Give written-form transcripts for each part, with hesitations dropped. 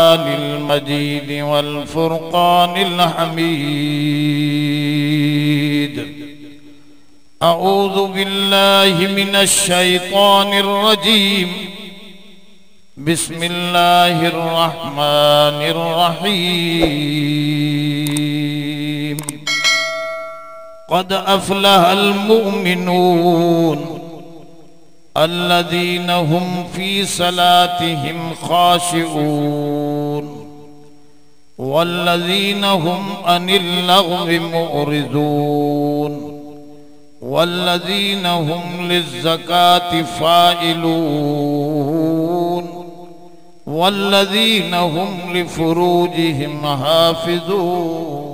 कुरानिल मजीद वल फुरकानिल हमीद। अऊज़ु बिल्लाहि मिनश शैतानिर रजीम। बिस्मिल्लाहिर रहमानिर रहीम। क़द अफ़लहल मुमिनून अल्लज़ीना हुम फ़ी सलातिहिम ख़ाशिऊन वल्लज़ीना हुम अनिल लग़्वी मुअरिज़ून वल्लज़ीना हुम लिज़्ज़काति फ़ाइलून वल्लज़ीना हुम लिफ़ुरूजिहिम हाफ़िज़ून।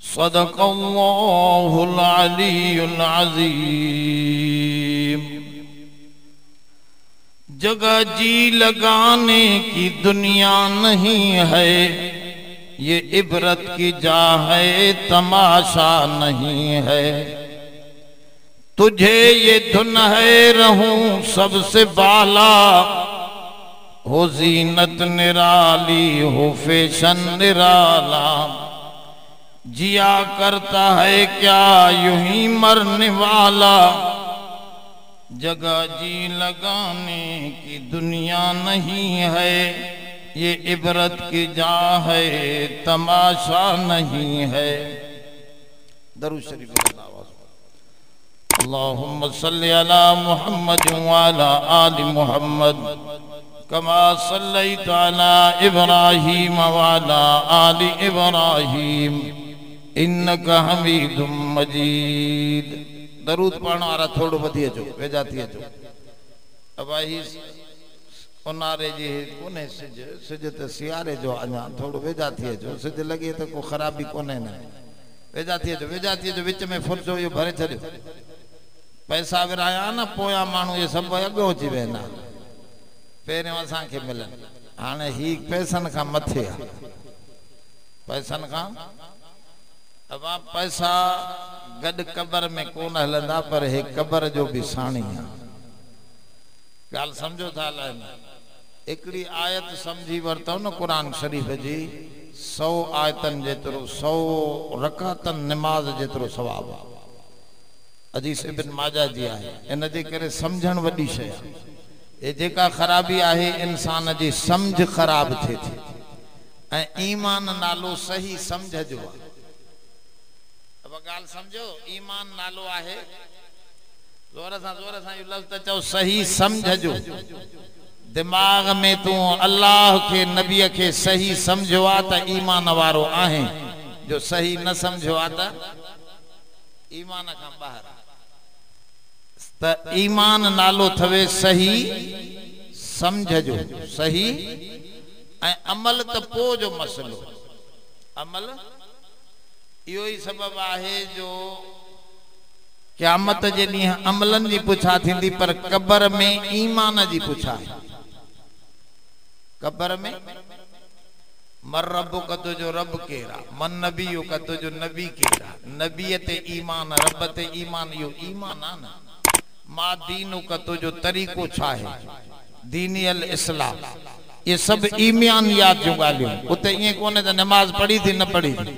सदक़ल्लाहुल अलीयुल अज़ीम। जगह जी लगाने की दुनिया नहीं है, ये इबरत की जा है, तमाशा नहीं है। तुझे ये धुन है रहूं सबसे बाला, हो जीनत निराली हो फैशन निराला। जिया करता है क्या यूं ही मरने वाला, जगह जी लगाने की दुनिया नहीं है, ये इबरत की जा है, तमाशा नहीं है। दरूद शरीफ अल्लाहुम्मा सल्ली अला मुहम्मद व अला आलि मुहम्मद कमा सल्लैता अला इब्राहीम व अला आलि इब्राहीम इन्नका हमीदुम मजीद। दरूद पढ़ण वारा थोड़ो वधी अचो, वेझा थी अचो। अबाही उन्हारे जी कोने सिज, सिज त सियारे जो अञा थोड़ो वेझा थी अचो। सिज लगे तो को ख़राबी कोने न, वेझा थी अचो, वेझा थी अचो। विच में फुर्सो इहो भरे छॾियो। पैसा विराया न पोयां माण्हू ये सभु अॻो अची वेंदा, पहिरियों असांखे मिलनि। हाणे ही पैसनि खां मथे आहे, पैसनि खां अब पैसा गॾु क़बर में कोन हलंदा, पर हे क़बर जो बि साणी आहे। ॻाल्हि सम्झो था अलाए? हिकिड़ी आयत सम्झी वरितव न क़ुरान शरीफ़ जी, 100 आयतनि जेतिरो, 100 रकातनि निमाज़ जेतिरो सवाबु आहे। हदीस इब्न माजा जी आहे। इन जे करे सम्झण वॾी शइ आहे। ये जेका ख़राबी आहे इंसान जी सम्झ ख़राब थिए थी, ऐं ईमान नालो सही सम्झ जो आहे। अब ॻाल्हि सम्झो, ईमान नालो आहे, ज़ोर सां इहो लफ़्ज़ त चओ सही सम्झ जो। दिमाग़ में तूं अल्लाह खे नबीअ खे सही सम्झो आहे त ईमान वारो आहे, जो सही न सम्झो आहे त ईमान खां ॿाहिरि। त ईमान नालो थवे सही सम्झ जो, सही ऐं अमल त पोइ जो मसलो। अमल इहो ई सबब आहे जो क़यामत जे ॾींहुं अमलनि जी पुछा थींदी, पर क़बर में ईमान जी पुछा आहे। क़बर में मर रब्बु का तुझो रब केरा, मन नबीयो का तुझो नबी केरा। नबीअ ते ईमान, रब ते ईमान, इहो ईमान आहे न। मा दीनु का तुझो तरीक़ो छा है, दीनी अल इस्लाम। ये सब ईमानियात जूं ॻाल्हियूं। उते ईअं कोन्हे त नमाज़ पढ़ी थी न पढ़ी थी।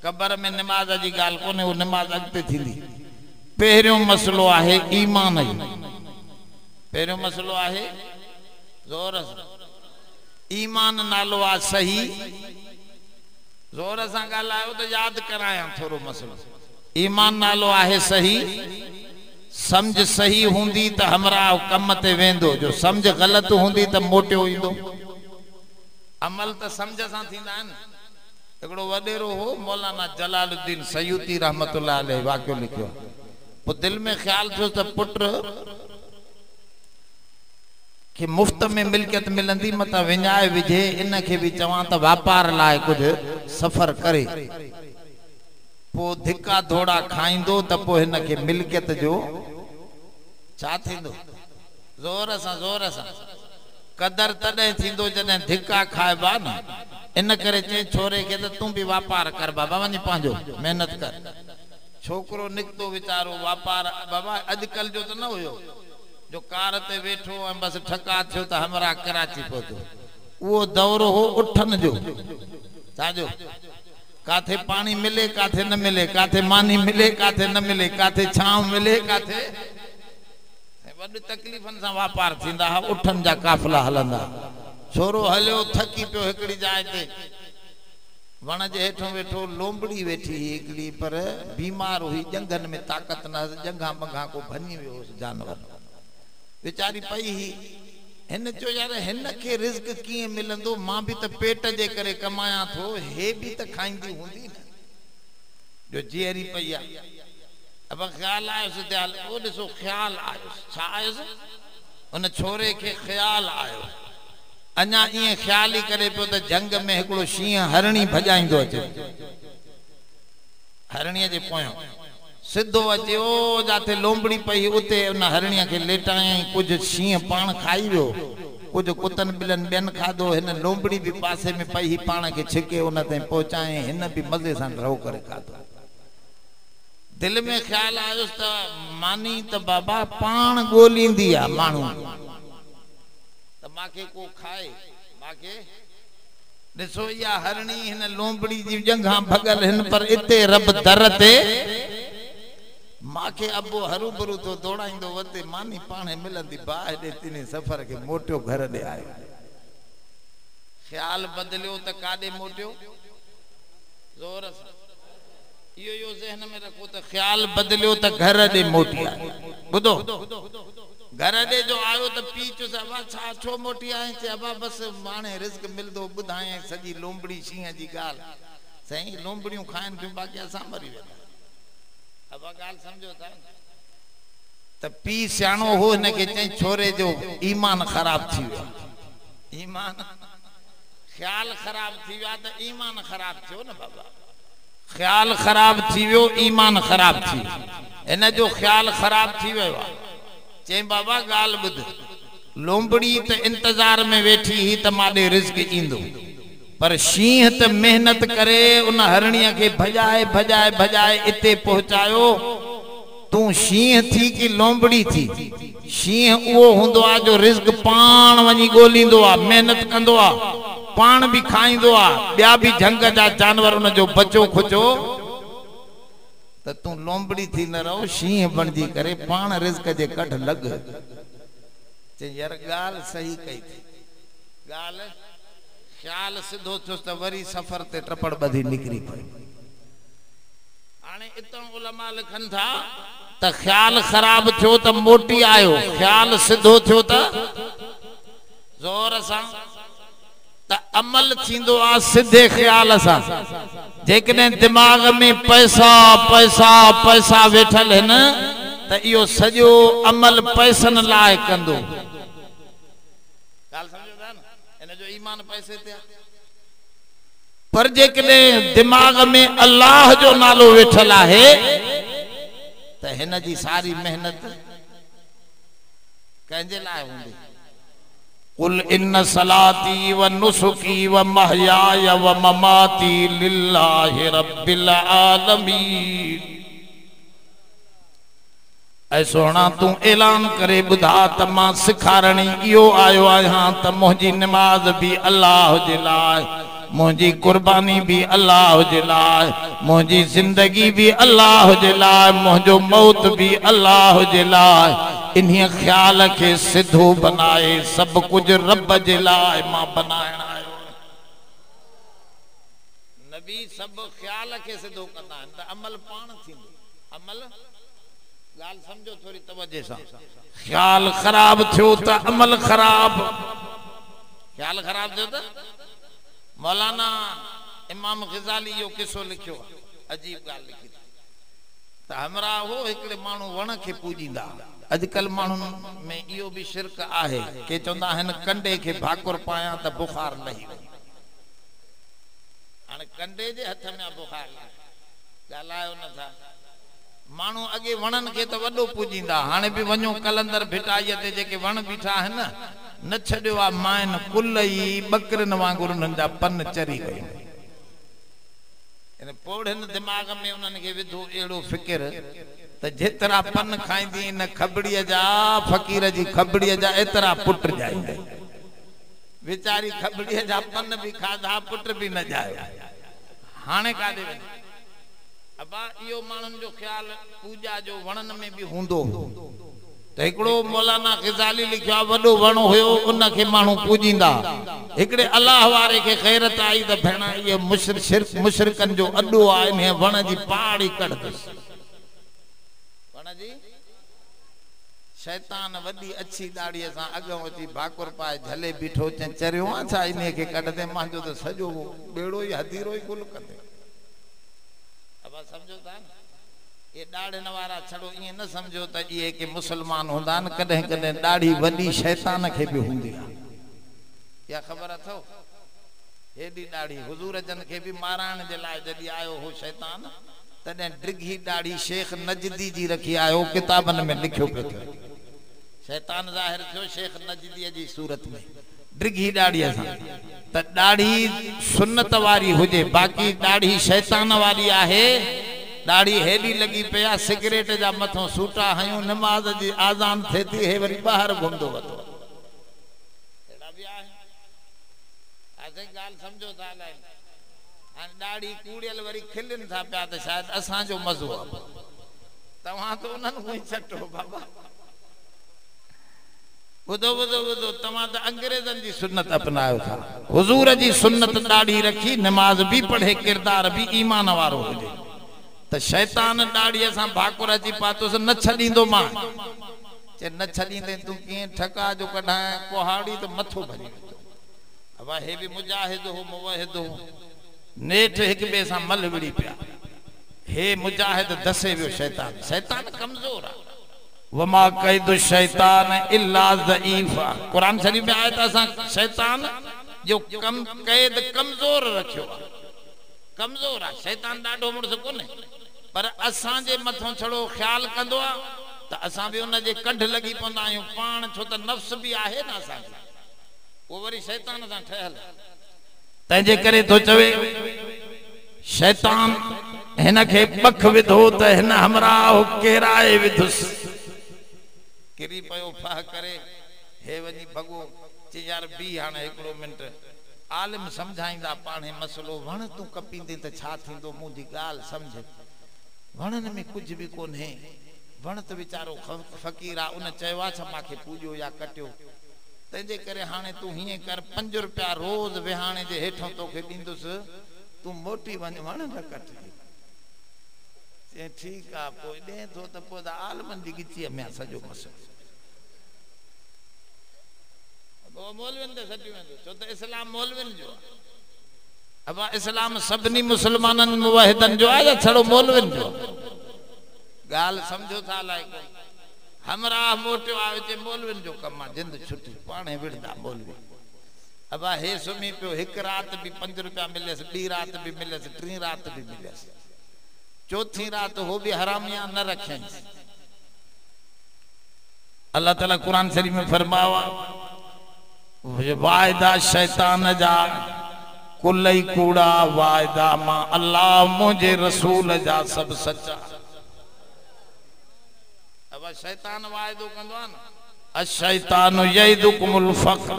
क़बर में नमाज जी ॻाल्हि कोन्हे, उहो नमाज़ अॻिते थींदी। पहिरियों मसलो आहे ईमान जो। पहिरियों मसलो आहे ज़ोर सां ईमान नालो आहे सही। ज़ोर सां ॻाल्हायो त यादि करायां थोरो मसलो। ईमान नालो आहे सही। समझ सही हूंदी त हमरा कम ते वेंदो, जो समझ ग़लति हूंदी त मोटियो ईंदो। अमल त समझ सां थींदा आहिनि। हिकिड़ो वॾेरो हो मौलाना जलालुद्दीन सयूती रहमतुल्लाह अलैह वाक़ियो लिखियो। पोइ दिलि में ख़्यालु थियो त पुट खे मुफ़्त में मिल्कियत मिलंदी, मत विञाए विझे, इन खे बि चवां त वापार लाइ कुझु सफ़र करे। पोइ धिका धोड़ा खाईंदो त पोइ हिन खे मिल्कियत जो छा थींदो? ज़ोर सां कदर तॾहिं थींदो जॾहिं धिका खाइबा न। इन करे चई छोरे खे त तूं बि वापार कर बाबा, वञ पंहिंजो महिनत कर। छोकिरो निकितो वीचारो वापार। बाबा अॼुकल्ह जो त न हुयो, जो कार ते वेठो ऐं बस ठका थियो त हमरा कराची पहुतो वो दौर हो उठन जो ताजो काथे पानी मिले काथे न मिले काथे मानी मिले काथे न मिले काथे छांव मिले काथे वड तकलीफन सा व्यापार थींदा उठन जा काफला हलंदा छोरो हलियो थकी पियो हिकड़ी जाइ ते वण जे हेठों वेठो लोंबड़ी वेठी हिकड़ी पर बीमार हुई जंगन में ताकत न जंगा बंगा को भनी वियो जानवर बेचारी पई ही हिन चो यार हिन के रिस्क किए मिलंदो मां भी त पेट जे करे कमाया थो हे भी त खाईंदी हुंदी न जो जेरी पईया अब ख्याल आयो दयाल ओ दिसो ख्याल आयो छा आयो उन छोरे के ख्याल आयो अन्या ये ख्याल ही करे पियो त जंग में एकड़ो शींह हरणी भजाइंदो अचे हरणी जे पोयो सिद्धो अचे ओ जाते लोंबड़ी पई उते उन हरणिया के लेटाई कुछ शींह पान खाई वियो कुछ कुतन बिलन बेन खादो हिन लोंबड़ी भी पासे में पई पान के छिके उन ते पहुंचाए हिन भी मजे सा रहो करे खादो दिल में ख्याल आयो त मानी त बाबा पान गोलींदी आ मानू त माके को खाए माके दिसो या हरणी हिन लोंबड़ी जी जंगा भगल हिन पर इते रब दर ते माके अबो हरू भरू तो दौड़ाइंदो वते मानी पाणे मिलंदी बाहि दे तिने सफर के मोटियो घर दे आयो ख्याल बदलियो त काडे मोटियो जोर से यो ज़हन में रखो त ख्याल बदलियो त घर दे मोटिया बुधो घर दे जो आयो त पीचो सबा छा छो मोटी आए चे अबा बस माने रिस्क मिलदो बुधाए सजी लोंबड़ी शींह जी गाल सही लोंबड़ियों खाइन के बाकी असा मरी वे अब गाल समझो था त पी सियाणो हो न के चई छोरे जो ईमान खराब थी वियो ईमान ख्याल खराब थी विया त ईमान खराब थियो न बाबा ख्याल खराब थी वियो ईमान खराब थी इन जो ख्याल खराब थी वियो चई बाबा गाल बुध लोंबड़ी त इंतजार में वेठी ही त माडे रिस्क इंदो पर शींह त मेहनत करे उन हरणिया के भजाए भजाए भजाए इते पहुंचायो तू शींह थी कि लोंबड़ी थी शींह वो हुंदो आ जो रिस्क पान वनी गोलींदो आ मेहनत कंदो आ पान भी खाइंदो आ बिया भी जंग जा जानवर उन जो बचो खुचो त तू लोंबड़ी थी न रहो शींह बनजी करे पान रिस्क जे कढ लग चे यार गाल सही कई थी गाल ख्याल सिद्धो थियो त वरी सफर ते टपड़ बधी निकरी पई हाने इतन उलमा लिखन था त ख्याल खराब थियो त मोटी आयो ख्याल सिद्धो थियो त जोर सा त अमल थींदो आ सिद्धे ख्याल सा जेकने दिमाग में पैसा पैसा पैसा वेठल है न त इयो सजो अमल पैसन लाए कंदो गाल समझो था न इन जो ईमान पैसे ते पर जेकने दिमाग में अल्लाह जो नालो वेठल आहे त हिन जी सारी मेहनत कंजे लाए हुंदी कुल इन सलाती व नुसुकी व महयाय व ममाती लिल्लाहि रब्बिल आलमीन ऐ सोना तू ऐलान करे बुधा त मां सिखारणी इयो आयो आहां त मोजी नमाज भी अल्लाह जे लाए मोजी कुर्बानी भी अल्लाह जे लाए मोजी जिंदगी भी अल्लाह जे लाए मोजो मौत भी अल्लाह जे लाए इन्हीं ख्याल के सिद्धो बनाए सब कुछ रब जे लाए मां बनाइण आयो नबी सब ख्याल के सिद्धो कंदा त अमल पाण थींदो अमल गाल समझो थोड़ी तवज्जो सा ख्याल खराब थियो त अमल खराब ख्याल खराब थियो त मौलाना इमाम ग़ज़ाली यो किस्सो लिखियो अजीब गाल लिखी त हमरा हो एकड़े मानू वण के पूजींदा अजकल मानू में इयो भी शिरक आहे के चंदा हन कंडे के भाकुर पाया त बुखार लही हाने कंडे जे हथ में बुखार गालायो न था मानू अगे वणन के तो वडो पूजींदा हाने भी वणो कलंदर भिटाई ते जेके वण बीठा है न छड्यो आ माइन कुलई बकरन वांगुर नंदा पन चरी गई इन पोड़न दिमाग में उनन के विधो एड़ो फिक्र त जेतरा पन खाईंदी न खबड़ीअ जा फ़कीर जी खबड़ीअ जा एतरा पुट जाईंदे बेचारी खबड़ीअ जा पन भी खाधा पुट भी न जायो हाणे काॾे वञे अबा इहो माण्हुनि जो ख्याल पूजा जो वणन में भी हूंदो त हिकिड़ो मौलाना ग़ज़ाली लिखियो आहे वॾो वण हुयो उन खे माण्हू पूजींदा हिकिड़े अल्लाह वारे खे ख़ैरत आई त भेण इहो मुशरिकनि जो अॾो आहे इन वण जी पहाड़ी कढंदुसि वण जी शैतान वॾी अच्छी दाढ़ीअ सां अॻियां अची भाकुर पाए झले बीठो चरियो आहे छा इन खे कढंदे मुंहिंजो त सॼो बेड़ो ई हदीरो ई गुल कंदे अब सम्झो था न ये दाढ़न वारा छड़ो ये न समझो त ये के मुसलमान होंदा न कदे कदे दाढ़ी वडी शैतान के भी हुंदी आ क्या खबर अथो एडी दाढ़ी हुजूर जन के भी मारण जे लाए जदी आयो हो शैतान तने ड्रिघी दाढ़ी शेख नजदी जी रखी आयो किताबन में लिखियो पे शैतान जाहिर थियो शेख नजदी जी सूरत में ड्रिघी दाढ़ी सा त दाढ़ी सुन्नत वारी हुजे बाकी दाढ़ी शैतान वाली आहे दाढ़ी हेडी लगी पिया सिगरेट जा मथों सूटा हयूं नमाज जी आजान थे थी हे वरी बाहर घुमदो वतो एड़ा भी आहे आजे गाल समझो था लाइन हां दाढ़ी कूड़ियल वरी खिलन था पिया त शायद असा जो मज़ो आ तवा तो उनन कोई छटो बाबा बुधो बुधो बुधो तवा तो अंग्रेजन जी सुन्नत अपनायो था हुजूर जी सुन्नत दाढ़ी रखी नमाज भी पढ़े किरदार भी ईमान वारो हुजे त शैतान दाढ़ी सां भाकुर अची पातोस न छडींदो मां चे न छडींदे तू के ठका जो कढाए कोहाड़ी तो मथो भरी अब हे भी मुजाहिद हो मुवहिद हो नेठ एक बे सां मल विड़ी पिया हे मुजाहिद दसे वियो शैतान शैतान कमजोर आ वमा कैदु शैतान इल्ला ज़ईफा कुरान शरीफ में आयत असा शैतान जो कम कैद कमजोर रखियो कमजोर आ शैतान डाडो मुड़स कोने पर असा जे मथों छड़ो ख्याल कंदो आ त असा भी उन जे कढ लगी पंदा आयो पान छो त नफ्स भी आहे ना असा वो वरी शैतान सा ठहल तंजे करे तो चवे शैतान हिन के पख विधो त हिन हमरा केराए विधुस किरी पयो फाह करे हे वनी भगो चे यार बी हाने एकड़ो मिनट आलिम समझाइंदा पाणे मसलो वण तू कपींदे त छा थिंदो मुजी गाल समझ वणन में कुछ भी कोन है वण त बेचारो फकीरा उन चयवा छ माखे पूजो या कटियो तंजे करे हाने तू हिए कर 5 रुपया रोज विहाणे जे हेठों तो के दींदुस तू मोटी वन वण न कट ए ठीक आ पोइ दे तो त पोइ आलमन जी गिची में सजो मसलो वो मौलविन दे सटी में तो इस्लाम मौलविन जो अब इस्लाम सबनी मुसलमानन मुवाहिदन जो आ छड़ो मौलविन जो गाल समझो था लायक हमरा मोटियो आवे जे मौलविन जो कम जिंद छुट्टी पाणे विड़दा मौलवी अब हे सुमी पियो एक रात भी 5 रुपया मिलेस डी रात भी मिलेस 3 रात भी मिलेस चौथी रात हो भी हरामिया न रखें अल्लाह ताला कुरान शरीफ में फरमावा वायदा शैतान जा कुलई कूड़ा वायदा मा अल्लाह मुझे रसूल जा सब सच्चा अब शैतान वायदो कंदो आ न अशैतान यइदुकुमुल फक्र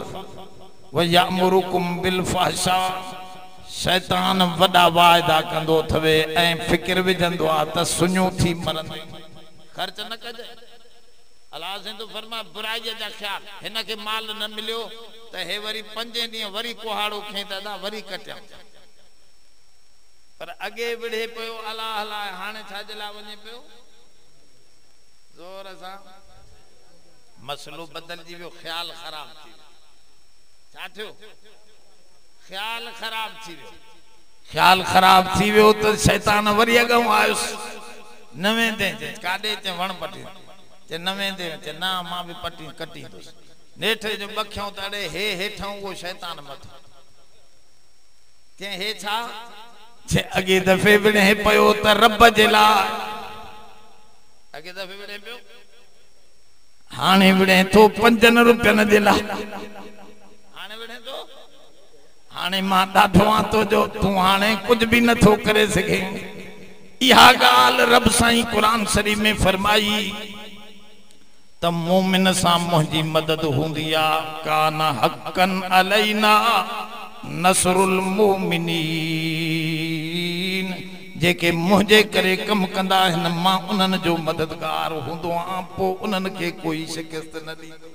व यअमुरुकुम बिल फहशा शैतान वडा वायदा कंदो थवे ए फिक्र विजंदो आ त सुन्यो थी मरन खर्च न कजे अल्लाह से तो फरमा बुराई जा ख्याल हिन के माल न मिलियो त हे वरी 5 दी वरी कोहाड़ो खेंदा वरी कटिया पर अगे विढ़े पयो अल्लाह अल्लाह हाने छाजला वने पयो जोर सा मसलो बदल जी वियो ख्याल खराब थी छा थियो ख्याल खराब थी वियो ख्याल खराब थी वियो त शैतान वरी अगो आयो नवे दे काडे ते वण पटी चे नवे दे चे ना मां भी पटी कटी दोस नेठे जो बख्यों तड़े हे हेठों वो शैतान मत के हे छा चे अगे दफे बिने पयो त रब जेला अगे दफे बिने पयो हाने बिने तो 5 रुपया जेला हाने बिने तो हाने मां डाठो आ तो जो तू हाने कुछ भी न थो करे सके इहा गाल रब साईं कुरान शरीफ में फरमाई त मोमिन सां मुंहिंजी मदद हूंदी आ। काना हक़न अलैना नसरुल मोमिनीन, जेके मुझे करे कम कंदा आहिनि मां उन्हनि जो मददगार हूंदो आहियां, पोइ उन्हनि खे कोई शिकस्त न ॾींदो।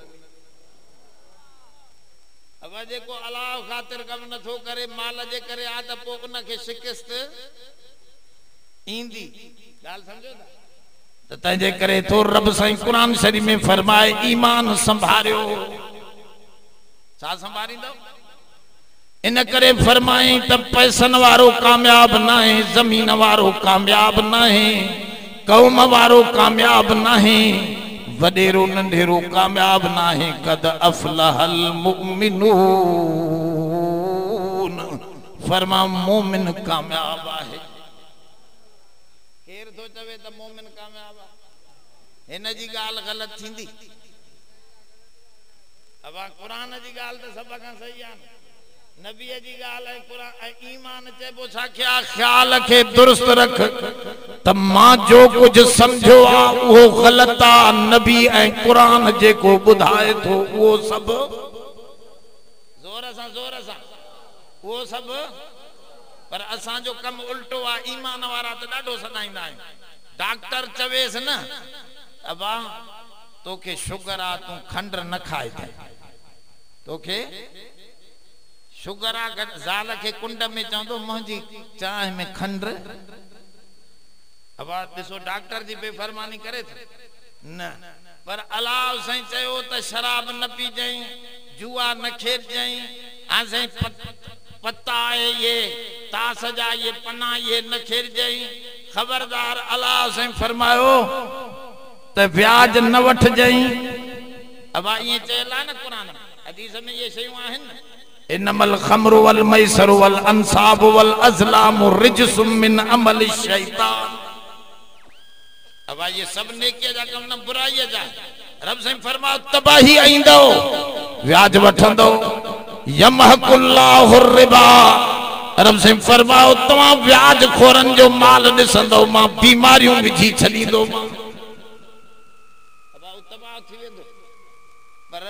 अब जेको अलाह ख़ातिर कम नथो करे माल जे करे आ त पोइ उनखे शिकस्त ईंदी। ॻाल्हि सम्झो था? त तंहिंजे करे तो रब साईं कुरान शरीफ में फरमाए ईमान संभारियो। छा संभारींदो? इन करे फरमाई त पैसन वारो कामयाब न है, जमीन वारो कामयाब न है, कौम वारो कामयाब न है, वडेरो नंढेरो कामयाब न है। कद अफलहल मुमिनून, फरमा मोमिन कामयाब है। केर तो चवे त मोमिन कामयाब है, इन जी गाल गलत थींदी। अब कुरान जी गाल तो सब खां सही है, नबी जी गाल है, कुरान ईमान चेबो छा क्या ख्याल के दुरुस्त रख त मां जो कुछ समझो आ वो गलत आ। नबी ए कुरान जेको बुधाए थो वो सब जोर सा वो सब, पर असा जो कम उल्टो आ। ईमान वारा तो डाढो सदाईंदा आहिनि। डॉक्टर चवेस न अबा तोखे शुगर आ, तू खंड न खाए, तोखे शुगर आ, ज़ाल के कुंड में चवंदो मुंहिंजी चाह में खंड। अब ॾिसो डॉक्टर जी बेफरमानी करे थो न, पर अलाह साईं चयो त शराब न पीजई, जुआ न खेॾजई, हां साईं पत्ता आहे ये तास जा ये पन्ना ये न खेॾजई। खबरदार अलाह साईं फरमायो त ब्याज न वठजई। अब ये चयला न कुरान हदीस में ये शयूं आहिनि। इन्नमल खम्रु वल मैसरु वल अंसाब वल अज़लामु रिजसुम मिन अमल शैतान। अब ये सब नेकी जा कम न बुराई जा। रब साईं फरमाओ तबाही आईंदो, व्याज वठंदो। यमहकुल्लाहु रिबा, रब साईं फरमाओ तव्हां व्याज खोरन जो माल ॾिसंदो मां बीमारियूं विझी छॾींदो। अब तबाह थी वेंदो, पर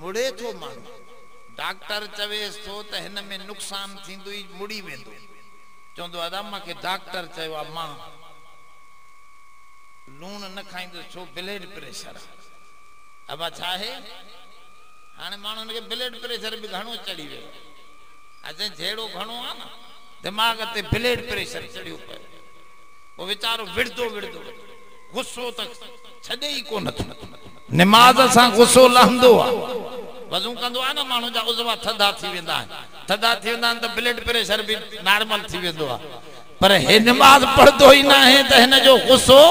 मुड़े थो माण्हू। डॉक्टर चवेस थो त हिन में नुक़सान थींदो, मुड़ी वेंदो। चवंदो अदा मूंखे डॉक्टर चयो आहे मां लूण न खाईंदो, छो ब्लड प्रेशर। अब छा आहे हाणे माण्हुनि खे ब्लड प्रेशर बि घणो चढ़ी वियो। असां जहिड़ो घणो आहे न दिमाग़ ते ब्लड प्रेशर चढ़ियो पियो। पोइ वीचारो विड़दो गुस्सो त छॾे ई कोन थो। निमाज़ सां गुस्सो लहंदो आहे, वज़ू कंदो आहे न माण्हू जा उज़वा थधा थी वेंदा आहिनि। थधा थी वेंदा आहिनि त ब्लड प्रेशर बि नॉर्मल थी वेंदो आहे। पर हे निमाज़ पढ़ंदो ई न आहे त हिन जो गुस्सो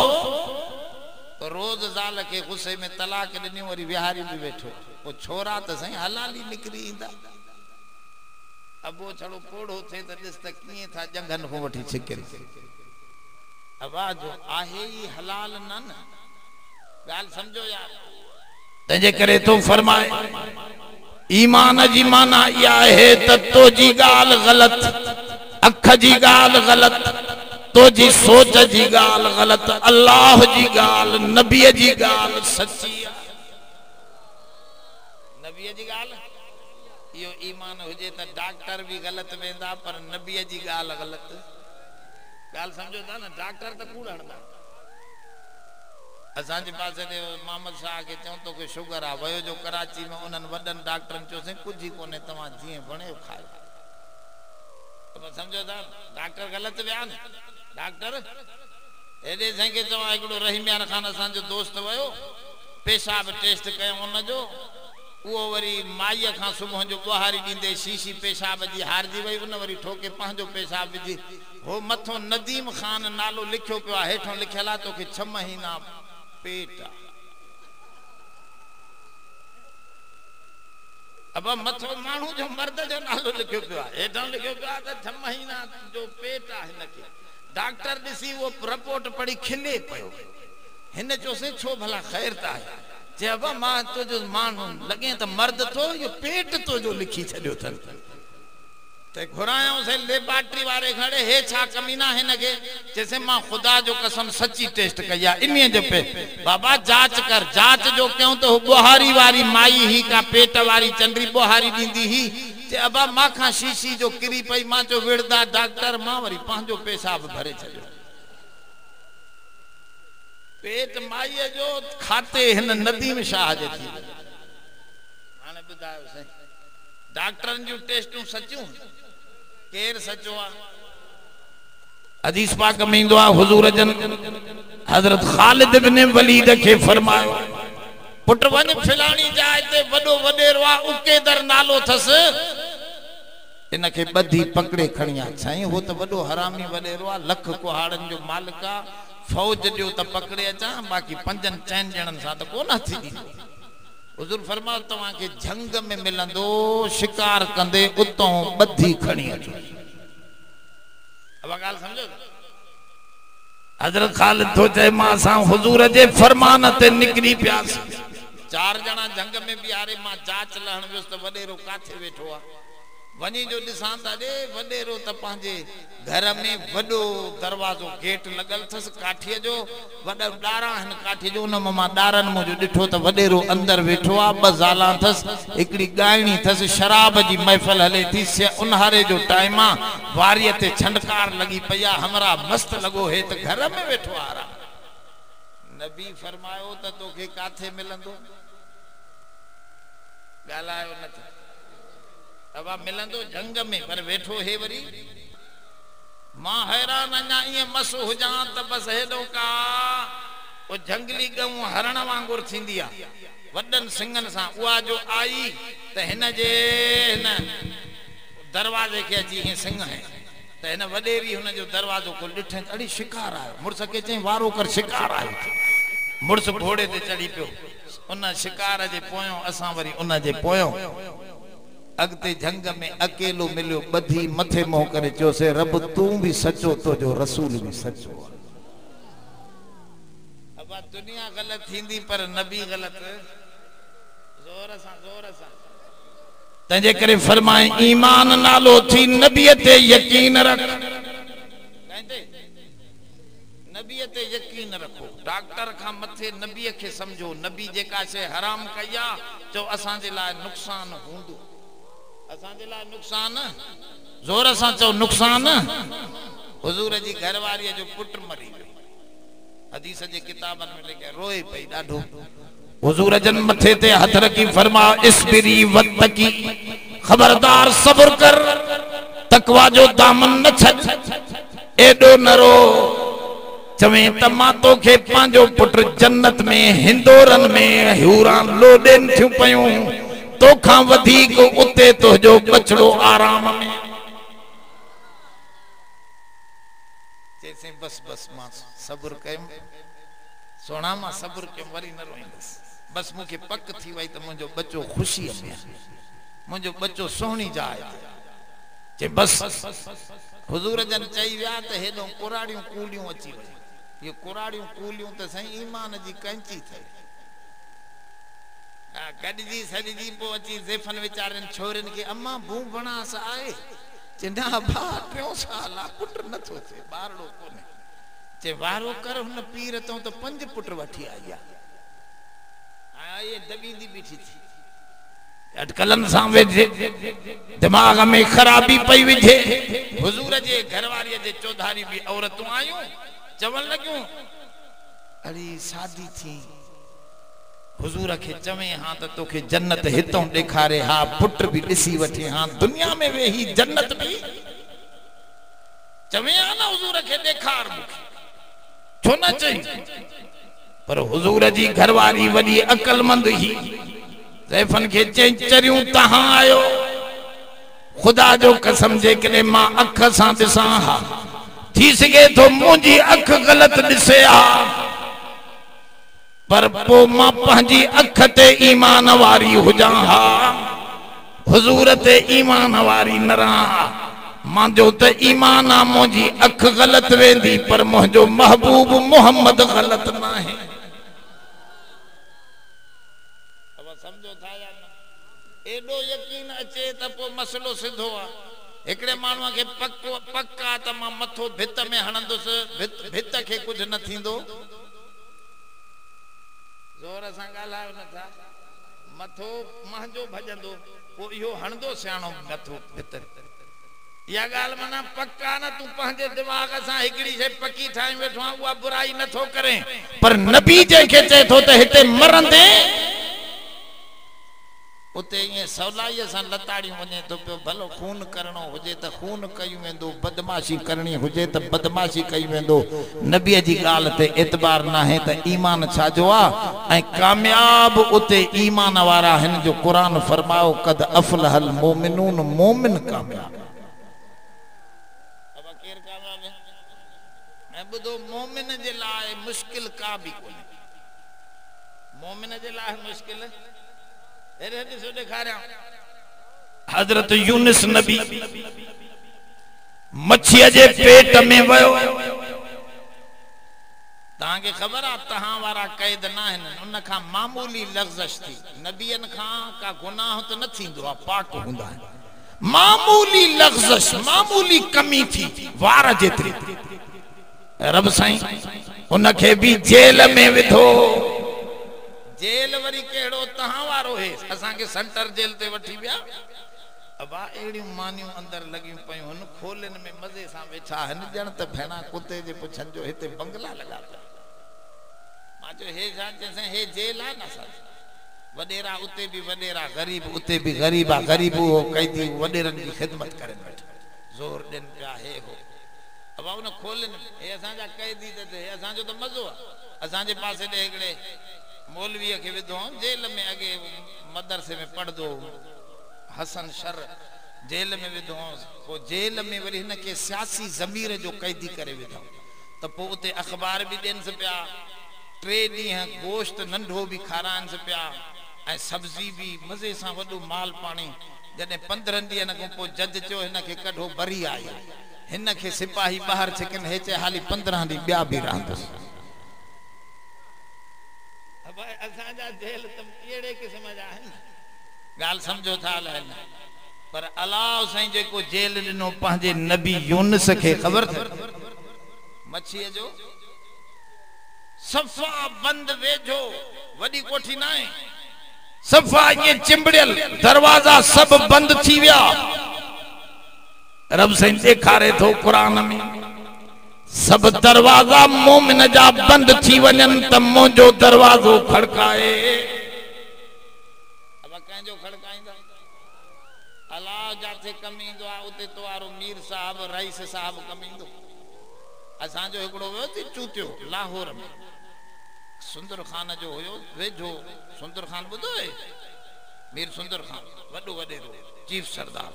रोज़ ज़ाल खे गुस्से में तलाक ॾिनी, वरी विहारी बि वेठो। पोइ छोरा त साईं हलाली निकिरी ईंदा। अबो छड़ो पोड़ो थिए त ॾिस त कीअं था जंगनि खां वठी छिकिरी। आवाज़ आहे ई हलाल न न, ॻाल्हि सम्झो यार। तंहिंजे करे तो फरमाए ईमान जी माना इहा आहे त तुंहिंजी ॻाल्हि ग़लति, अख जी ॻाल्हि ग़लति, तुंहिंजी सोच जी ॻाल्हि ग़लति, अल्लाह जी ॻाल्हि नबीअ जी ॻाल्हि सची आहे। नबीअ जी ॻाल्हि इहो ईमान हुजे त डॉक्टर भी ग़लति वेंदा, पर नबीअ जी ॻाल्हि ग़लति। ॻाल्हि सम्झो था न, डॉक्टर त कूड़ हणंदा। असांजे पासे ते मोहम्मद शाह के चऊं तो कि शुगर आ, वयो जो कराची में उन्हनि वॾनि डॉक्टरनि चयोसीं कुझु ई कोन्हे, तव्हां जीअं वणियो खायो। समझो था डॉक्टर ग़लति विया न। डॉक्टर हेॾे साईं चवां हिकिड़ो रहीमियान खान असांजो दोस्त वियो, पेशाब टेस्ट कयूं उनजो, उहो वरी माईअ खां सुबुह जो ॿुहारी ॾींदे शीशी पेशाब जी हारजी वई, उन वरी ठोके पंहिंजो पेशाब विझी। हो मथो नदीम खान नालो लिखियो पियो आहे, हेठों लिखियल आहे तोखे 6 महीना पेट आहे। अब मथो माण्हू जो मर्द जो नालो लिखियो पियो आहे, हेठों लिखियो पियो आहे त 6 महीना जो पेट आहे हिनखे। डॉक्टर ॾिसी वो रिपोर्ट पढ़ी खिले पियो। हिन चयोसीं छो भला ख़ैर त आहे? चयो मां तुंहिंजो माण्हू लॻे त मर्द थो, इहो पेट तो जो लिखी छॾियो अथनि। ते घुरायों से लेबार्टरी वाले खड़े हे छा कमीना है नगे जैसे मां खुदा जो कसम सच्ची टेस्ट कया इन्हीं जे पे बाबा जांच कर जांच जो क्यों तो बुहारी वाली माई ही का पेट वाली चंद्री बुहारी दींदी ही जे अबा मां खा शीशी जो किरी पई मां जो विड़दा डॉक्टर मां वरी पांजो पेशाब भरे छयो पेट माई जो खाते हिन नदी में शाह जे थी हाने बुधायो सही डॉक्टरन जो टेस्टू सचूं केर सचो आ हदीस पाक में इंदो आ हुजूर जन हजरत खालिद इब्न वलीद के फरमायो पुट वन फिलानी जाए ते वडो वडेरो आ उके दर नालो थस इनके बधी पकड़े खणिया साईं हो तो वडो हरामी वडेरो आ लख कुहाड़न जो मालिक आ फौज जो त पकड़े अचा बाकी पंजन चैन जणन सा त कोना थी हुजूर फरमाओ तवा के जंग में मिलंदो शिकार कंदे उतो बधी खणी अचो अब गाल समझो हजरत खालिद तो चए मां सा हुजूर जे फरमान ते निकरी प्यास चार जना जंग में भी आरे मां जांच लहण वियोस त वडेरो काथे वेठो आ वनी जो दिसां ता दे वडेरो त पांजे घर में वडो दरवाजो गेट लगल थस काठीअ जो वडा डारा हन काठी जो न मां डारन मो जो डिठो त वडेरो अंदर वेठो आ ब ज़ाला थस एकड़ी गायणी थस शराब जी महफिल हले थी से उन्हारे जो टाइम आ वारिय ते छंडकार लगी पया हमरा मस्त लगो हे त घर में वेठो आ नबी फरमायो त तोखे काथे मिलंदो गालायो न था अब मिलंदो जंग में पर वेठो हे वरी मां हैरान अन्या ये मस हो जा त बस हेडो का ओ जंगली गऊ हरण वांगुर थींदी आ वडन सिंगन सा उआ जो आई त हिन जे न दरवाजे के अची हे सिंह है त हिन वडेरी हुन जो दरवाजो को ॾिठे अड़ी शिकार आयो मुर्स के चई वारो कर शिकार आयो मुर्स घोड़े ते चढ़ी पियो उन शिकार जे पोयो असा वरी उन जे पोयो अगते जंग में अकेलो मिलियो बधी मथे मोह करे चो से रब तू भी सचो तो जो रसूल भी सचो अब दुनिया गलत थींदी पर नबी गलत जोर सा तंजे करे फरमाए ईमान नालो थी नबी ते यकीन रख कहंदे नबी ते यकीन रखो डॉक्टर का मथे नबी के समझो नबी जेका से हराम कया जो असा जे ला नुकसान हुंदो असा जे ला नुकसान जोर सा चो नुकसान हुजूर जी घरवारी जो पुट मरी गई हदीस जे किताबन में लिखे रोए पई डाढो हुजूर जन मथे ते हथ रखी फरमा इस्बिरी वत्तकी खबरदार सब्र कर तकवा जो दामन न छड एडो नरो चवे त मां तोखे पांजो पुट जन्नत में हिंदोरन में हूरा लोडन थियूं पयूं तो खां वधीक उते तो जो बचड़ो आराम में जैसे बस बस मां सब्र कयम सोना मां सब्र के वरी न रोईंदस बस मुके पक थी वई त मुजो बच्चो खुशी में मुजो बच्चो सोहनी जाए जे बस हुजूर जन चई विया त हेडो कुराड़ियूं कूलियूं अची वई ये कुराड़ियूं कूलियूं त सही ईमान जी कैंची थे गडजी सडजी पो अची ज़ेफन विचारन छोरन के अम्मा भू बनास आए चिंदा भा ट्यो साला पुट न थो थे बारड़ो कोने जे वारो कर हुन पीर तो तो 5 पुट वठी आया ये दबी दी बीठी थी अटकलन सा वेजे दिमाग में खराबी पई विझे हुजूर जे घरवारी जे चौधारी भी औरतूं आयूं चवण लगियूं अड़ी शादी थी हुजूर के चवे हां त तोखे जन्नत हितों दिखारे हां पुट भी दिसी वठे हां दुनिया में वेही जन्नत भी चवे ना हुजूर के दिखार मुखे छो न चई पर हुजूर जी घरवारी वडी अकलमंद ही ज़ैफन के चई चरियूं तहां आयो खुदा जो कसम जे करे मां अख सा दिसां हा थी सके तो मुंजी अख गलत दिसे आ पर पो मां पंहिंजी अख ते ईमान वारी हुजां हा हुजूर ते ईमान वारी न रहा मां जो त ईमान आ मुंहिंजी अख गलत वेंदी पर मुंहिंजो महबूब मोहम्मद गलत न आहे अब समझो था या न एडो यकीन अचे त पो मसलो सिधो आ एकड़े मानवा के पक्का त मां मथो भित में हणंदुस भित के कुछ न थींदो जोर सां ॻाल्हायो नथा मथो महंजो भजंदो पो इहो हणंदो सियाणो मथो भित या गाल मना पक्का न तू पंहिंजे दिमाग सां हिकड़ी शे पक्की ठाई वेठो आ उहा बुराई नथो करे पर नबी जे के चए थो त हिते मरंदे उते ये सवलाई सां लताड़ी वने तो पे भलो खून करणो हुजे त खून कयूं वेंदो बदमाशी करणी हुजे त बदमाशी कई वेंदो नबी जी गाल ते एतबार ना है त ईमान छाजो आ ऐ कामयाब उते ईमान वारा हन जो कुरान फरमाओ कद अफलहल मोमिनून मोमिन कामयाब अब केर कामयाब है मैं बुधो मोमिन जे लाए मुश्किल का भी कोने मोमिन जे लाए मुश्किल हजरत यूनुस नबी मच्छी जे पेट में वयो ताके खबर आ तहां वारा कैद ना हन उन का मामूली लफ्ज़श थी नबियन का गुनाह तो न थींदो आ पाक हुंदा मामूली लफ्ज़श मामूली कमी थी वार जेतरी रब साईं उन के भी जेल में विधो जेल वरी केड़ो तहां वारो है असा के सेंटर जेल ते वठी बिया अब एड़ी मानियो अंदर लगी पई हुन खोलन में मजे सा बैठा हन जण त भेणा कुत्ते जे पुछन जो हिते बंगला लगा मा जो हे जान जैसे हे जेल आ ना सा वडेरा उते भी वडेरा गरीब उते भी गरीबा गरीब हो कैदी वडेरन की खिदमत करे बैठा जोर दिन पिया हे हो अब उन खोलन हे असा जा कैदी ते असा जो तो मजो असा जे पासे दे एकड़े मौलवी के विधो जेल में अगे मदरसे में पढ़ दो हसन शर जेल में विधो को जेल में वरी न के सियासी जमीर जो कैदी करे विधो तो पो उते अखबार भी देन से पिया 3 दी गोश्त नंढो भी खारान से पिया ए सब्जी भी मजे सा वडो माल पानी जने 15 दिन को पो जज चो हिन के कढो बरी आई हिन के सिपाही बाहर छिकन हेचे हाली 15 दी बिया भी रहंदस असांजा जेल तुम केड़े किस्म जा है गाल समझो था लहन पर अल्लाह साईं जे को जेल दिनो पंजे नबी यूनुस के खबर थे मच्छी जो सफा बंद वेझो वडी कोठी ना है सफा ये चिंबड़ियल दरवाजा सब बंद थी विया रब साईं देखारे थो कुरान में सब दरवाजा मोमिन जा बंद थी वजन त मुंजो दरवाजो खड़काए अब कंजो खड़काइंदा अल्लाह जाथे कमींदो आ उते तवारो मीर साहब रईस साहब कमींदो असा जो एकड़ो वयो थी चूतियो लाहौर में सुंदर खान जो होयो वेझो सुंदर खान बुधो है मीर सुंदर खान वडो वडेरो चीफ सरदार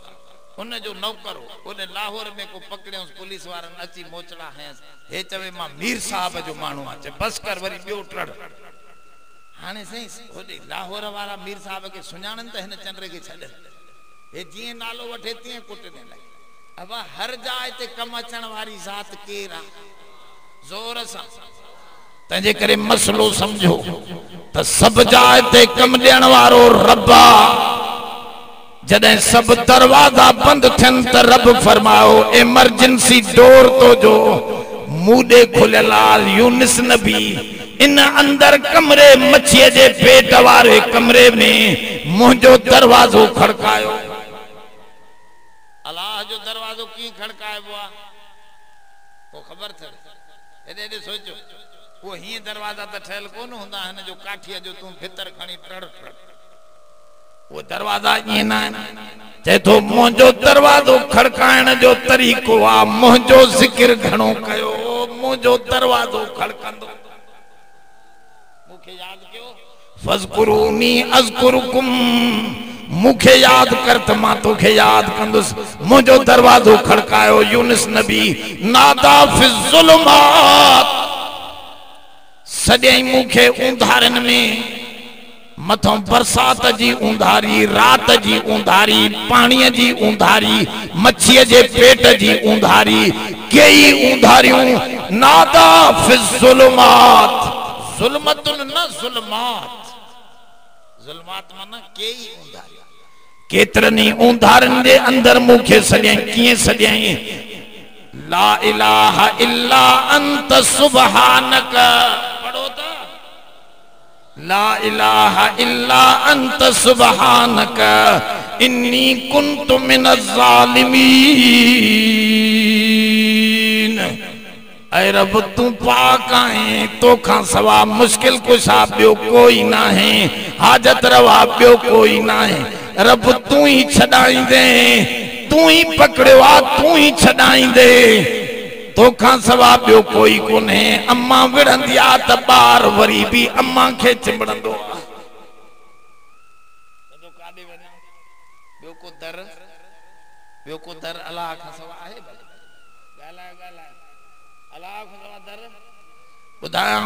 उन जो नौकर उन लाहौर में को पकड़े पुलिस वारन अची मोचड़ा है हे चवे मां मीर साहब जो मानू आ बस कर वरी बियो ट्रड़ हाने सही ओदे लाहौर वाला मीर साहब के सुजानन त हन चंद्र के छड हे जी नालो वठे ती कुटने लगे अब हर जाए ते कम अचण वाली जात केरा जोर सा तजे करे मसलो समझो त सब जाए ते कम देण वारो रब्बा जदे सब दरवाजा बंद थन त रब फरमाओ इमरजेंसी डोर तो जो मुदे खुलेलाल यूनुस नबी इन अंदर कमरे मच्छी जे पेट वाले कमरे में मुझो दरवाजो खड़कायो अल्लाह जो दरवाजो की खड़काए बुआ को खबर थे एडे सोचो वो ही दरवाजा त ठहल कोन हुंदा हन जो काठिया जो तू भीतर खणी ट्रड़ ट्रड़ वो दरवाजा ये ना चे तो मुझो दरवाजो खड़काइण जो तरीको आ मुझो जिक्र घणो कयो मुझो दरवाजो खड़कंदो मुखे याद कयो फज़कुरूनी अज़कुरुकुम मुखे याद कर त मां तोखे याद कंदुस मुझो दरवाजो खड़कायो यूनुस नबी नादा फिज़ ज़ुलुमात सॼे मुखे उंधारन में मथों बरसात जी उंधारी रात जी उंधारी पानी जी उंधारी मच्छी जे पेट जी उंधारी कई उंधारियों नादा फिज़ ज़ुलुमात ज़ुल्मतुन न ज़ुल्मात ज़ुल्मात माना कई उंधारी केतरनी उंधारन दे अंदर मुखे सॼाई कीअं सॼाई ला इलाहा इल्ला अंत सुबहानक पढ़ो था ला इलाहा इल्ला अंत सुबहानक इन्नी कुन्तु मिनज़ ज़ालिमीन। ऐ रब तू पाक आहे तोखां सवा मुश्किल कुशा ॿियो कोई ना है हाजत रवा ॿियो कोई ना है रब तू ही छॾाईंदे तू ही पकड़ियो आ तू ही छॾाईंदे तोखां सवा ॿियो कोई कोन्हे। अम्मा विढ़ंदी आ त ॿार वरी भी अम्मा खे चिंबड़ंदो आ ॿियो को दर अलाह खां सवा आहे ॻाल्हाए ॻाल्हाए अलाह खां सवा दर ॿुधाया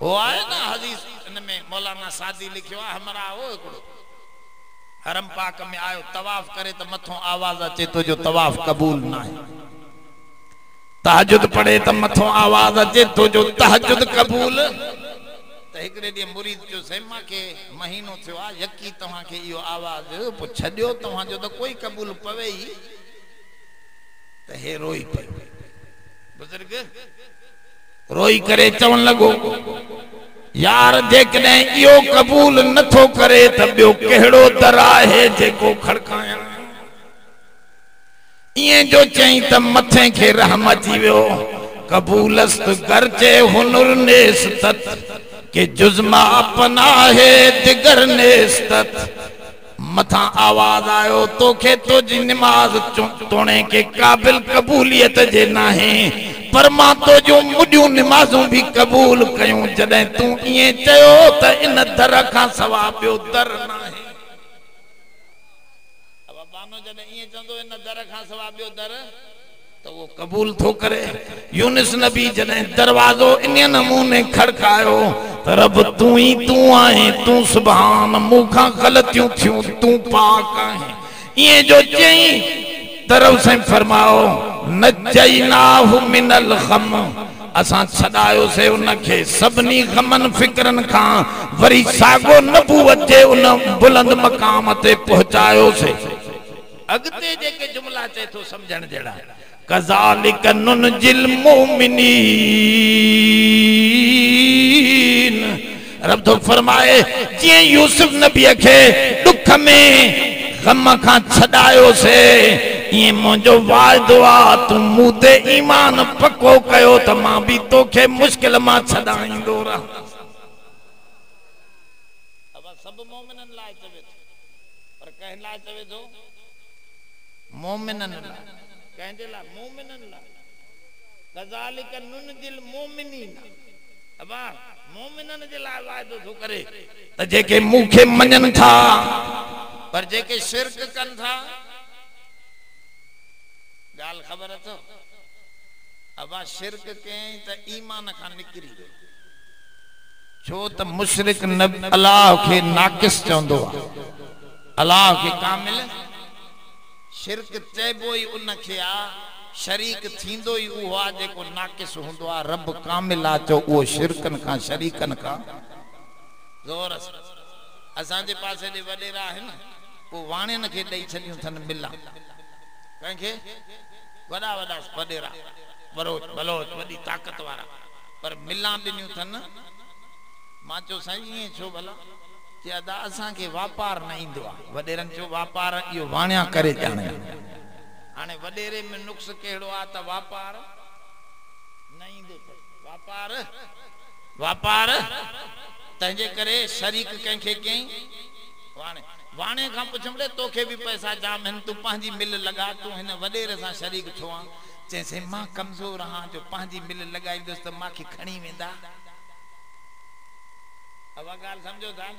हो आहे न हदीस इन में मौलाना सादी लिखियो आहे हमरा हो हिकिड़ो हरम पाक में आयो तवाफ करे त मथों आवाज अचे तो जो तवाफ कबूल ना है तहज्जुद पढ़े त मथों आवाज अचे तो जो तहज्जुद कबूल त हिकड़े ॾींहुं मुरीद जो सेमा के महीनो थियो आ यकी तव्हां के इहो आवाज पो छॾियो तव्हां जो त कोई कबूल पवे ही त हे रोई पियो बुजुर्ग रोई करे चवण लगो यार जेकॾहिं इहो कबूल नथो करे त ॿियो कहिड़ो दर आहे जेको खड़कायां इएं जो चई त मथे खे रहम अची वियो कबूलस्त गर्चे हुनुर नेस्तत के जुज़मा अपना है दिगर नेस्तत मथा आवाज आयो तोखे तो जी नमाज तोणे के काबिल कबूलियत जे नाहे पर मां तो जो मुडियूं नमाजूं भी कबूल कयूं जॾहिं तू इएं चयो त इन दर खां सवा ॿियो दर नाहे अब बानो जॾहिं इएं चंदो इन दर खां सवा ॿियो दर तो वो कबूल थो करे। यूनुस नबी जॾहिं दरवाजो इन नमूने खड़कायो त रब तू ही तू आहे तू सुभान मूंखां ग़लतियूं थियूं तू पाक आहे इएं जो चई तरफ से फरमाओ नजैनाहु मिनल गम असां छॾायो से उनखे सभिनी गमन फिक्रन खां वरी सागो नबूवत जे उन बुलंद मकाम ते पहुचायो से अगते जेके जुमला चे तो समझण जड़ा कज़ालिक नुनजिल मोमिनीन रब तो फरमाए जे यूसुफ नबी के दुख में गम खां छॾायो से ये मुझो वादो आ तू मुदे ईमान पक्को कयो त मां भी तोखे मुश्किल मां छॾाईंदो रह अब सब मोमिनन लाइ चवे पर कहन लाइ चवे तो मोमिनन लाइ कहंदे ला मोमिनन ला कज़ालिक नुनजिल मोमिनीन अब मोमिनन जे ला वादो थो करे त जेके मुखे मञन था पर जेके शिरक कन था गाल खबर अथो अब शिरक के त ईमान खां निकरी गयो छो त मुशरिक न अल्लाह के नाकिस चंदो अल्लाह के कामिल शिरक चेबो ही उनखे आ शरीक थींदो ही उहो आ जेको नाकिस हुंदो आ रब कामिल आ चो वो शिरकन का शरीकन का जोर असां जे पासे दे वडेरा है न वो वाणेन के दई छडियूं थन मिला कंखे वडा वडा वडेरा बरोच बलोच वडी ताकत वाला पर मिला दिनियूं थन मां चो साईं छो भला जे अदा असां के व्यापार न इंदो आ वडेरन जो व्यापार यो वाणिया करे जाने हाने वडेरे में नुक्स केड़ो आ त व्यापार न इंदो व्यापार तंजे करे शरीक कंखे कई वाणे वाणे का पुछमले तोखे भी पैसा जाम हन तू पांजी मिल लगा तू हिन वडेरे सा शरीक छोआ जैसे मां कमजोर हां जो पांजी मिल लगाई दोस्त मां की खणी वेंदा अब गाल समझो था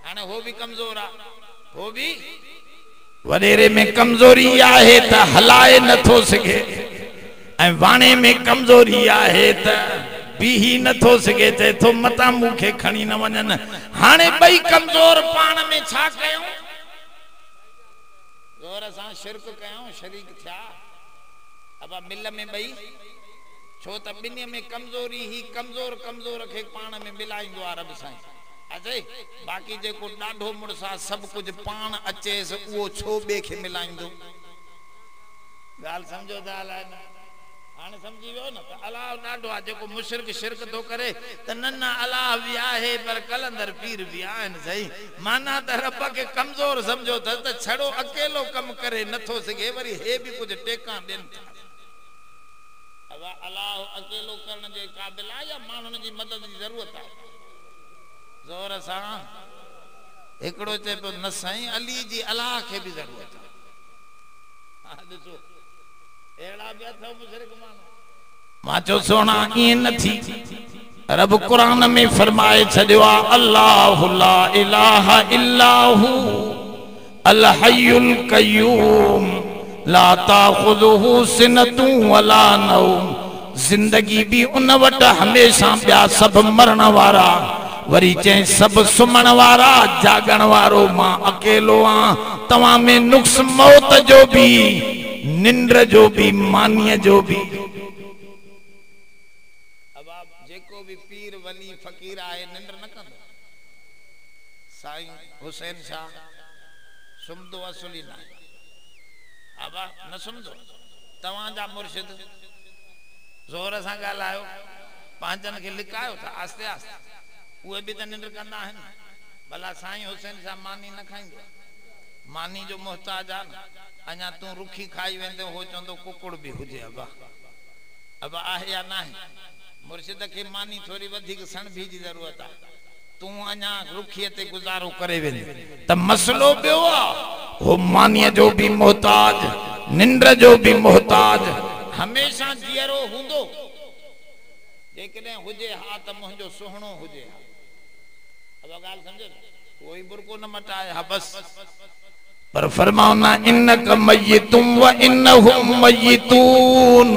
हाने हो भी कमजोर आ हो भी वडेरे में कमजोरी आहे त हलाए न थो सके ऐ वाणे में कमजोरी आहे त भी ही न थो सके ते तो मता मुखे खणी न वनन हाने बई कमजोर पाण में छा कयो जोर सा शिरक कयो शरीक था अब मिल में बई छो त बिन्नी में कमजोरी ही कमजोर के पाण में मिलाइंदो आ रब साईं अजय बाकी जेको ॾाढो मुड़सा सब कुछ पान अचेस वो छो बे के मिलाइंदो गाल समझो था अलाए न हाने समझी वियो न त अलाह ॾाढो आ जेको मुशरिक शिरक तो करे त नन्ना अलाह भी आहे पर कलंदर पीर भी आहिन सही माना त रब के कमजोर समझो त छड़ो अकेलो कम करे नथो सके वरी हे भी कुछ टेका देन था अब अलाह अकेलो करण जे काबिल आ या मानन जी मदद की जरूरत है जोर सा एकड़ो चे तो न साईं अली जी अलाह के भी जरूरत है हां देखो एड़ा भी अथव मुशरिक मां चो सोना ई न थी रब कुरान में फरमाए छदियो अल्लाहु ला इलाहा इल्ला हु अल हय्युल कय्यूम ला ताखुजुहु सिनतु वला नौम जिंदगी भी उन वट हमेशा ब्या सब मरण वारा वरी चे सब सुमण वारा जागण वारो मां अकेलो आ तवा में नुक्स मौत जो भी निंद्र जो भी मानिय जो भी अब आप जेको भी पीर वली फकीर आए निंद्र न कंदो साईं हुसैन शाह सुमदो असली ना अब न सुमदो तवा जा मुर्शिद जोर सा गालायो पांचन के लिकायो था आस्ते आस्ते उहे भी त निंद्र कंदा आहिन भला साईं हुसैन शाह मानी न खाइंदो मानी जो मोहताज आ अञा तू रुखी खाई वेंदे हो चंदो कुकुड़ भी हुजे अब आहे या ना मुर्शिद के मानी थोड़ी वधिक सण भी जी जरूरत आ तू अञा रुखी ते गुजारो करे वेंदे त मसलो बियो आ हो मानी जो भी मोहताज निंद्र जो भी मोहताज हमेशा जीरो हुंदो जेकने हुजे हा त मुंजो सुहणो हुजे अब गाल समझे कोई बुरको न मटाए हा बस पर फरमाओ ना इन्नक मय्यितुम व इन्नहुम मय्यितून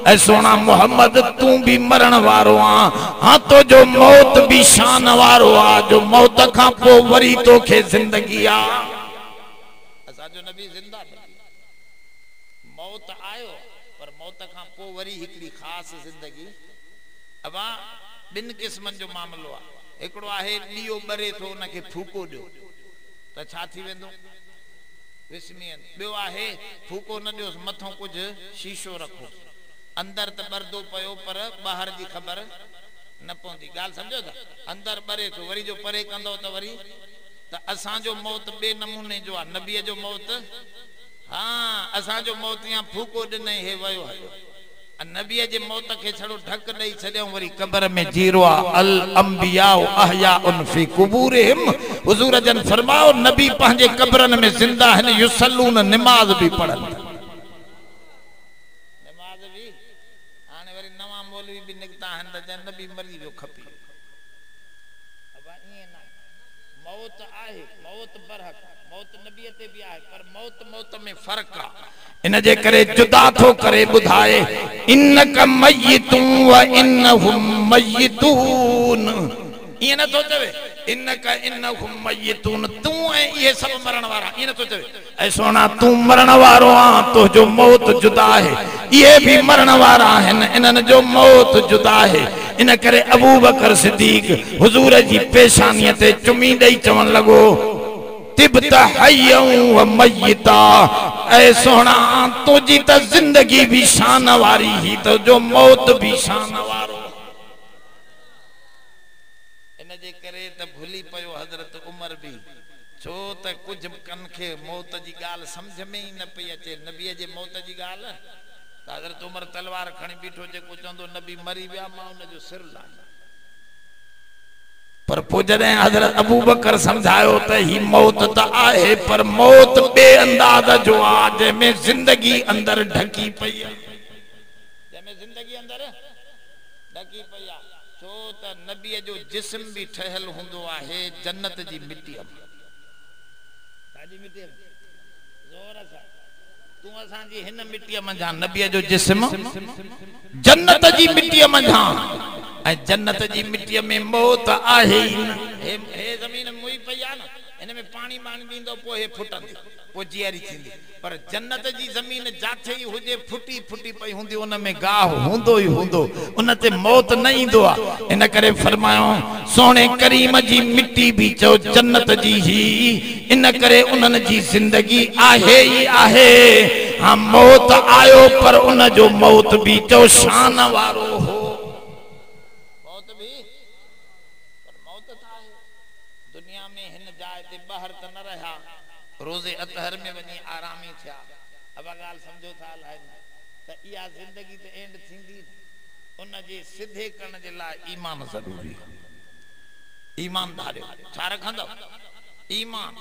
ऐ सोना मोहम्मद तू भी मरण वारो आ हां तो जो मौत भी शान वारो आ जो मौत का पो वरी तो के जिंदगी आ असा जो नबी जिंदा मौत आयो पर मौत का पो वरी हिकड़ी खास जिंदगी अब बिन किस्मन जो मामलो आ एकड़ो आहे दियो बरे थो न के फूको दो त छा थी वेंदो विस्मियन बियो आहे फूको न दियोस मथो कुछ शीशो रखो अंदर त बरदो पयो पर बाहर जी खबर न पौंदी गाल समझो था अंदर बरे तो वरी जो परे कंदो त वरी त असा जो मौत बे नमूने जो आ नबी जो मौत हां असा जो मौत या फूको दने हे वयो है नबी जे मौत के छड़ो ढक दई छड्यो वरी कब्र में जीरो अल अंबिया अहयाउन फी कुबूरिहिम हुजूर जन फरमाओ नबी पंहिंजे कब्रन में जिंदा हन युसल्लून नमाज भी पढ़न नमाज भी आने वरी नवा मौलवी भी निकता हन त जन नबी मरी वियो खपी अब ई ना मौत आहे मौत बरहक मौत नबी ते भी आहे पर मौत में फर्क आ इन जे करे जुदा थो करे बुधाए इन्नक मय्यितुम व इन्नहुम मय्यितून ये न तो चवे इन्नक इन्नहुम मय्यितून तू है ये सब मरण वाला ये न तो चवे ऐ सोना तू मरण वारो आ तो जो मौत जुदा है ये भी मरण वाला है इनन जो मौत जुदा है इन करे अबू बकर सिद्दीक हुजूर जी पेशानी ते चुमी दई चवन लगो तिबता हय्यम व मय्यिता ऐ सोना तुझी त जिंदगी भी शान वारी ही तो जो मौत भी शान वारो इन जे करे त भूली पयो हजरत उमर भी छो त कुछ कन के मौत जी गाल समझ में ही न पई अचे नबी जे मौत जी गाल त हजरत उमर तलवार खणी बीठो जे को चंदो नबी मरी विया मां उन जो सिर ला पर पुजने हजरत अबू बकर समझायो त ही मौत त आहे पर मौत बे अंदाज जो आ जेमें जिंदगी अंदर ढकी पई आ जेमें जिंदगी अंदर ढकी पई आ छो त नबी जो जिस्म भी ठहल हुंदो आहे जन्नत जी मिट्टी साजी मिट्टी जोर सा तू असा जी हिन मिट्टी मंझा नबी जो जिस्म जन्नत जी मिट्टी मंझा जन्नत जी मिट्टी में मौत आहे ही न। हे ज़मीन मुई पई आ न, इन में पानी मानी दींदो पोइ हे फुटंदी, पोइ जीअरी थींदी। पर जन्नत जी ज़मीन जाथे ही हुजे फुटी फुटी पई हूंदी, उन में गाह हूंदो ही हूंदो, उन ते मौत न ईंदो आहे। इन करे फरमायो सोने करीम जी मिट्टी भी चो जन्नत जी ही, इन करे उन्हनि जी ज़िंदगी आहे ही आहे। हाँ मौत आयो पर उन जो मौत भी चो शान वारो हो। मौत भी पर मौत था है दुनिया में हिन जाए ते बाहर त न रहा, रोज़े अतहर में वनी आरामी थिया। अब गाल समझो था लाइ त इया जिंदगी ते एंड थींदी, उन जे सिधे करण जे लाइ ईमान ज़रूरी। ईमानदार छा रखंदो ईमान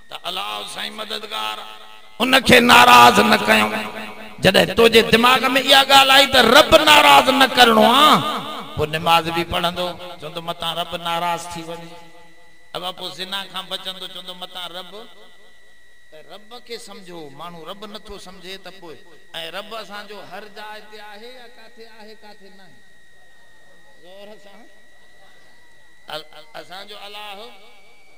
त अल्लाह साईं मददगार उनखे नाराज न कयो। जॾहिं तुझे दिमाग में इहा ॻाल्हि आई त रब नाराज न करणो आहे, पोइ नमाज भी पढ़ंदो चवंदो मतां रब नाराज थी वञे। अब पोइ ज़िना खां बचंदो चवंदो मतां रब, रब के समझो। मानू रब नथो समझे त पोइ ऐं रब असांजो हर जाइ ते आहे या काथे आहे काथे न आहे। ज़ोर सां असांजो अलाह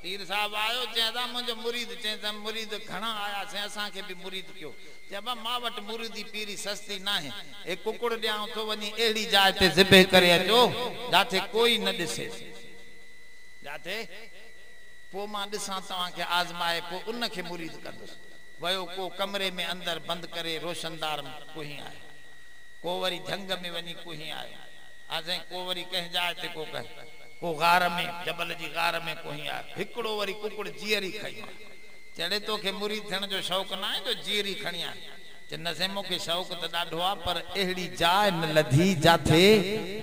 पीर साहब आयो चेंदा मुंहिंजो मुरीद, चेंदा मुरीद घणा आया से असांखे भी मुरीद कयो। चइबा मां वटि मुरीदी पीरी सस्ती न आहे। ए कुकुड़ ॾियां थो वञी अहिड़ी जाइ ते ज़िबे करे अचो जाथे कोई न ॾिसे, जाथे पोइ मां ॾिसां तव्हांखे आज़माए पोइ उनखे मुरीद कंदुसि। वयो को कमरे में अंदर बंदि करे रोशनदार कोही आहे, को वरी झंग में वञी कोही आहे, असां को वरी कंहिं जाइ ते को कहे, को गार में जबल जी गार में कोही आहे। हिकिड़ो वरी कुकुड़ जीअरी खई चढ़े तोखे मुरीद थियण जो शौक़ु न आहे जो जीअरी खणी आहे। चवंदा से मूंखे शौक़ु त ॾाढो आहे पर अहिड़ी जाइ न लधी जाथे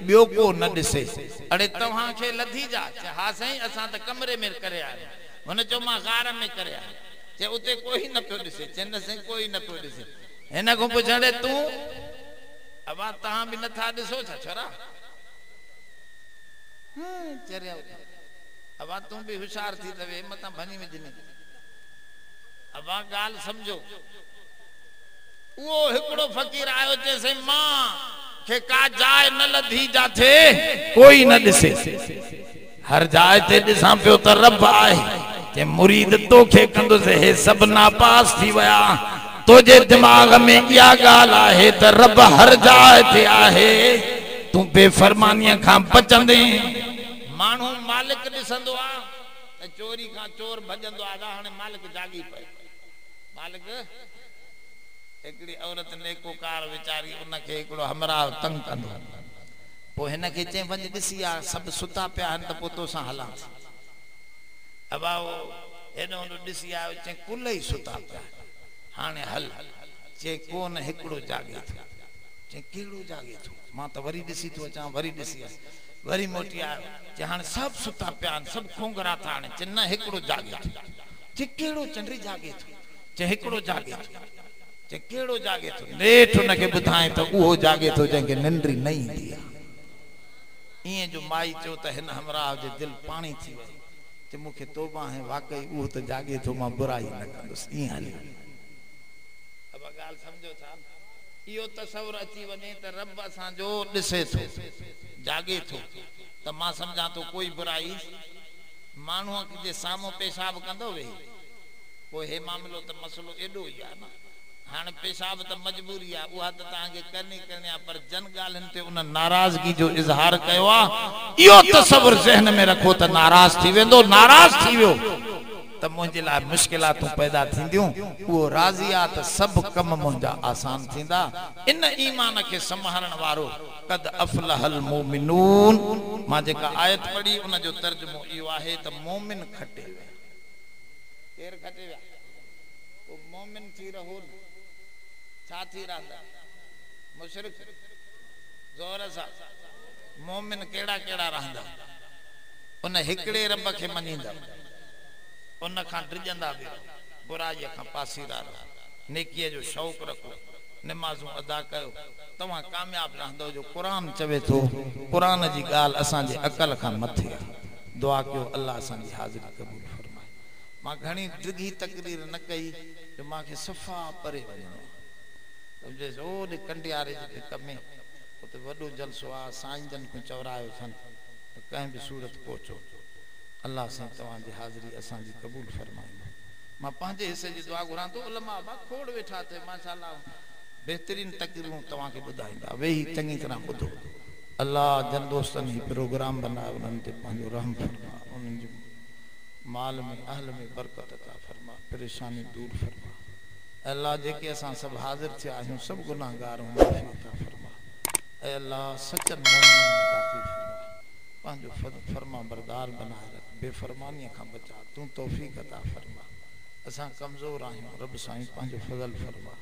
ॿियो को न ॾिसे। अड़े तव्हांखे लधी जा? हा साईं असां त कमरे में करे आया। हुन चयो मां गार में करे आया। चए उते कोई न पियो ॾिसे। चवंदा साईं कोई न पियो ॾिसे। हिन खां पुछड़े तूं अबा तव्हां बि नथा ॾिसो छा छोरा? चरिया अबा तूं भी होशियार थी तवे मतां भनी विझनी। अबा ॻाल्हि समझो। वो हिकिड़ो फ़कीर आयो चेसई मां के का जाइ न लधी जाथे कोई न ॾिसे। हर जाइ ते ॾिसां पियो त रब आहे। जे मुरीद तोखे कंदुसि हे सभु नापास थी विया। तुझे दिमाग में इहा ॻाल्हि आहे त रब हर जाइ ते आहे, तूं बेफ़रमानीअ खां बचंदे। माण्हू मालिक ॾिसंदो आहे त चोरी खां चोर भॼंदो आहे, हाणे मालिक जागी पए। मालिक हिकिड़ी औरत नेकोकार वीचारी उनखे हिकिड़ो हमराह तंग कंदो, पोइ हिनखे चई वञ ॾिसी आ सभु सुता पिया आहिनि त पोइ तोसां हलां। अबा हेॾो होॾो ॾिसी आयो चई कुल ई सुता पिया, हाणे हल। चई कोन हिकिड़ो जागे थो। चई कहिड़ो जागे थो? मां त वरी ॾिसी थो अचां, वरी ॾिसी आ, वरी मोटी आयो। चई हाणे सभु सुता पिया आहिनि, सभु खोंगरा था आहिनि। चई न हिकिड़ो जागे थो। चई कहिड़ो? चंडी जागे थो। चई हिकिड़ो जागे थो। चई कहिड़ो जागे थो? नेठि हुनखे ॿुधाए त उहो जागे थो जंहिंखे निंड न ईंदी आहे। ईअं जो माई चयो त हिन हमराह जे दिलि पाणी थी वई। चई मूंखे तौबा आहे, वाकई उहो त जागे थो, मां बुराई न कंदुसि। ईअं हली। अब ॻाल्हि सम्झो था? इहो तसवुर अची वञे त रब असांजो ॾिसे थो, जागे थो, त मां सम्झां थो कोई बुराई माण्हूअ जे साम्हूं पेशाब कंदो वेही, पोइ हे मामिलो त मसलो एॾो ई आहे न। हाणे पेशाब त मजबूरी आहे, उहा त तव्हांखे करणी करणी आहे, पर जन ॻाल्हियुनि ते उन नाराज़गी जो इज़हार कयो आहे। इहो तसवुर ज़हन में रखो त नाराज़ थी वेंदो। नाराज़ थी वियो त मुंहिंजे लाइ मुश्किलातूं पैदा थींदियूं। उहो राज़ी आहे त सभु कम मुंहिंजा आसान थींदा। इन ईमान खे संभालण वारो कद अफ़लहल मोमिनून। मां जेका आयत पढ़ी उन जो तर्जुमो इहो आहे त मोमिन खटे विया। केर खटे विया? वो मोमिन थी रहो छा थी रहंदा? मुशरिक। ज़ोर सां मोमिन केड़ा केड़ा रहंदा? उन हिकिड़े रब खे मञींदा, उन खां डिॼंदा बि, बुराईअ खां पासीरा रहो, नेकीअ जो शौक़ु रखो, नमाज़ूं अदा कयो, तव्हां कामयाब रहंदो। जो क़ुरान चवे थो, क़ुरान जी ॻाल्हि असांजे अकल खां मथे आहे। दुआ कयो अल्लाह असांजी हाज़िरी क़बूल फरमाए। मां घणी डिघी तकरीर न कई जो मूंखे सफ़ा परे वञिणो। ओॾे कंडियारे जे कमे उते वॾो जलसो आहे साईं जन को चवरायो अथनि त कंहिं बि सूरत पहुचो अल्लाह साईं तव्हांजी हाज़िरी असांजी क़बूल फरमाईंदो मां पंहिंजे हिसे जी दुआ घुरां थो उलमा बा खोड़ वेठा थिए माशाअल्लाह बेहतरीन तकरीरूं तव्हांखे ॿुधाईंदा वेही चङी तरह ॿुधो अल्लाह जन दोस्तनि ही प्रोग्राम बनायो उन्हनि ते पंहिंजो रहम फरमा उन्हनि जे माल में अहल में बरकत अता फरमा परेशानी दूर फरमा अल्लाह जेके असां सभु हाज़िर थिया आहियूं सभु गुनाहगार माफ़ी अता फरमा ऐं अल्लाह सचनि मोमिननि में दाख़िल फरमा पंहिंजो फरमा बरदार बनाए रख बेफ़रमानीअ खां बचा तूं तौफ़ीक़ अता फरमा असां कमज़ोर आहियूं रब साईं पंहिंजो फज़ल फरमा